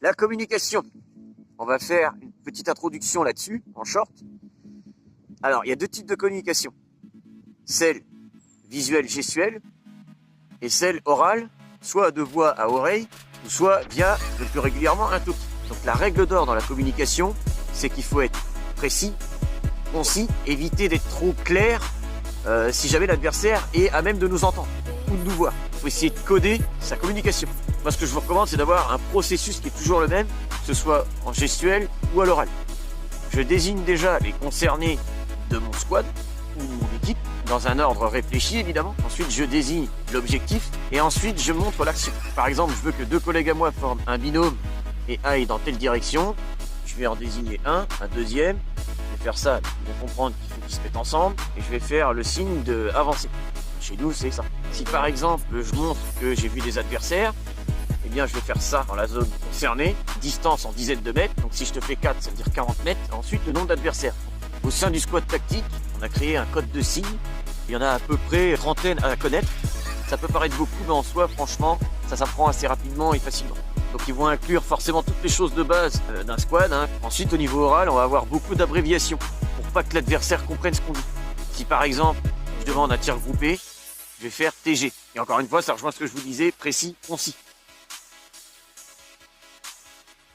La communication. On va faire une petite introduction là-dessus, en short. Alors, il y a deux types de communication. Celle visuelle, gestuelle, et celle orale, soit de voix à oreille, ou soit via, le plus régulièrement, un talkie. Donc la règle d'or dans la communication, c'est qu'il faut être précis, concis, éviter d'être trop clair si jamais l'adversaire est à même de nous entendre ou de nous voir. Il faut essayer de coder sa communication. Moi, ce que je vous recommande, c'est d'avoir un processus qui est toujours le même, que ce soit en gestuel ou à l'oral. Je désigne déjà les concernés de mon squad ou de mon équipe, dans un ordre réfléchi évidemment. Ensuite, je désigne l'objectif et ensuite, je montre l'action. Par exemple, je veux que deux collègues à moi forment un binôme et aillent dans telle direction. Je vais en désigner un deuxième. Je vais faire ça, ils vont comprendre qu'il faut qu'ils se mettent ensemble et je vais faire le signe de avancer. Chez nous, c'est ça. Si par exemple, je montre que j'ai vu des adversaires, eh bien, je vais faire ça dans la zone concernée, distance en dizaines de mètres. Donc, si je te fais 4, ça veut dire 40 mètres. Ensuite, le nombre d'adversaires. Au sein du squad tactique, on a créé un code de signes. Il y en a à peu près trentaine à connaître. Ça peut paraître beaucoup, mais en soi, franchement, ça s'apprend assez rapidement et facilement. Donc, ils vont inclure forcément toutes les choses de base d'un squad. Ensuite, au niveau oral, on va avoir beaucoup d'abréviations pour pas que l'adversaire comprenne ce qu'on dit. Si par exemple, je demande un tir groupé, je vais faire TG. Et encore une fois, ça rejoint ce que je vous disais, précis, concis.